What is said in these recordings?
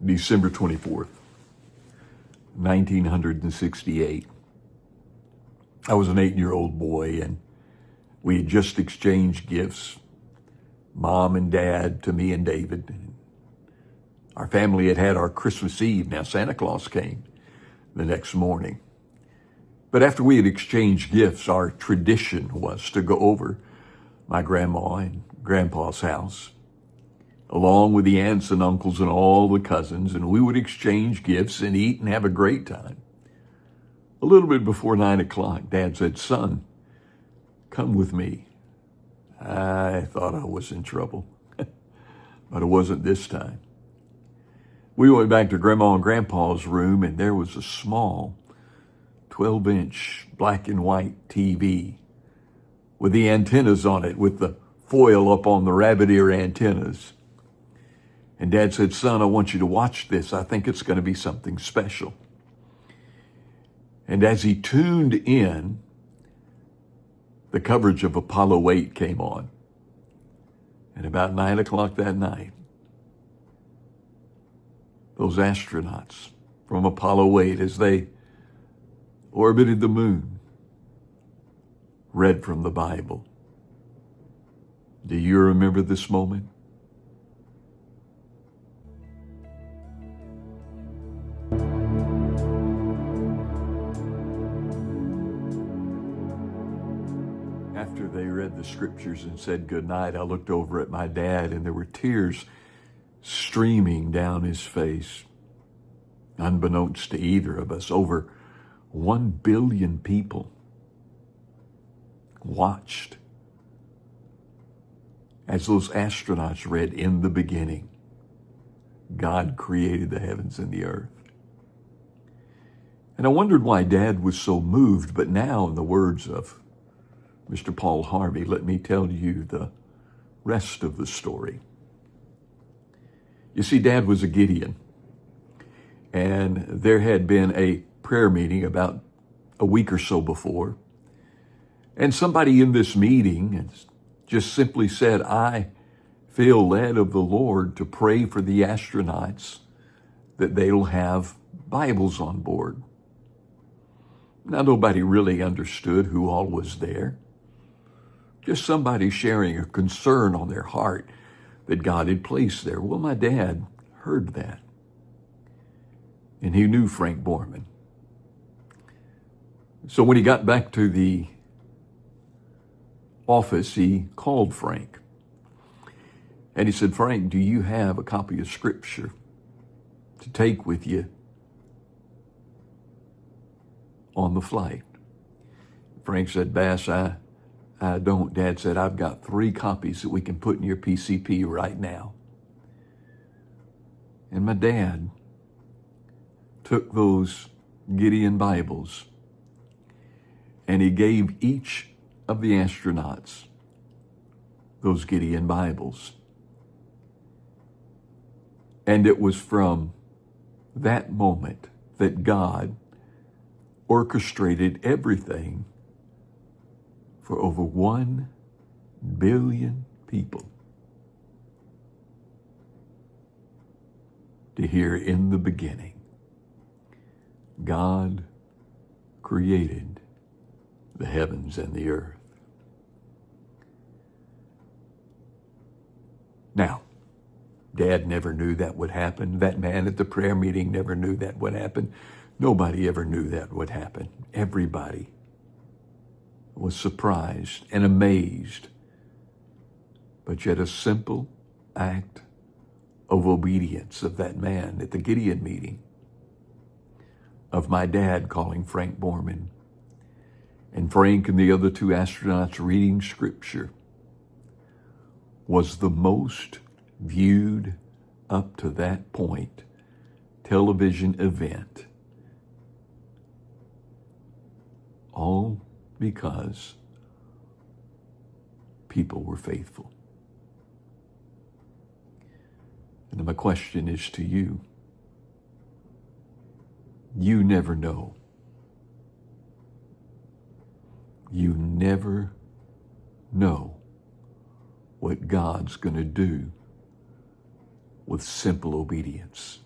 December 24th, 1968. I was an 8-year-old boy, and we had just exchanged gifts, Mom and Dad to me and David. Our family had had our Christmas Eve. Now, Santa Claus came the next morning. But after we had exchanged gifts, our tradition was to go over my grandma and grandpa's house, along with the aunts and uncles and all the cousins, and we would exchange gifts and eat and have a great time. A little bit before 9 o'clock, Dad said, "Son, come with me." I thought I was in trouble, but it wasn't this time. We went back to Grandma and Grandpa's room, and there was a small 12-inch black and white TV with the antennas on it, with the foil up on the rabbit ear antennas. And Dad said, "Son, I want you to watch this. I think it's going to be something special." And as he tuned in, the coverage of Apollo 8 came on. And about 9 o'clock that night, those astronauts from Apollo 8, as they orbited the moon, read from the Bible. Do you remember this moment? After they read the scriptures and said goodnight, I looked over at my dad, and there were tears streaming down his face. Unbeknownst to either of us, over 1 billion people watched as those astronauts read, "In the beginning, God created the heavens and the earth." And I wondered why Dad was so moved, but now, in the words of Mr. Paul Harvey, let me tell you the rest of the story. You see, Dad was a Gideon, and there had been a prayer meeting about a week or so before, and somebody in this meeting just simply said, "I feel led of the Lord to pray for the astronauts that they'll have Bibles on board." Now, nobody really understood who all was there. Just somebody sharing a concern on their heart that God had placed there. Well, my dad heard that, and he knew Frank Borman. So when he got back to the office, he called Frank, and he said, "Frank, do you have a copy of Scripture to take with you on the flight?" Frank said, "Bass, I don't." Dad said, "I've got 3 copies that we can put in your PCP right now." And my dad took those Gideon Bibles, and he gave each of the astronauts those Gideon Bibles. And it was from that moment that God orchestrated everything for over 1 billion people to hear, "In the beginning, God created the heavens and the earth." Now, Dad never knew that would happen. That man at the prayer meeting never knew that would happen. Nobody ever knew that would happen. Everybody was surprised and amazed, but yet a simple act of obedience of that man at the Gideon meeting, of my dad calling Frank Borman, and Frank and the other 2 astronauts reading Scripture, was the most viewed up to that point television event, all because people were faithful. And my question is to you. You never know. You never know what God's going to do with simple obedience.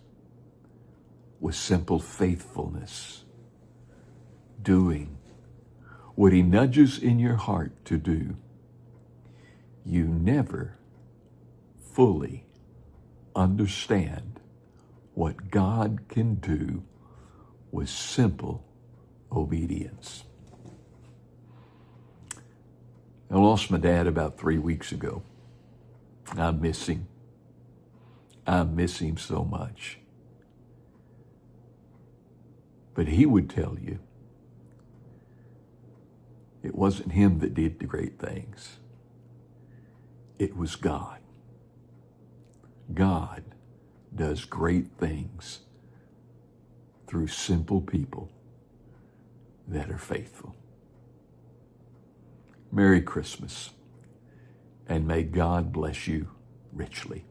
with simple faithfulness, doing what he nudges in your heart to do, you never fully understand what God can do with simple obedience. I lost my dad about 3 weeks ago. I miss him. I miss him so much. But he would tell you it wasn't him that did the great things. It was God. God does great things through simple people that are faithful. Merry Christmas, and may God bless you richly.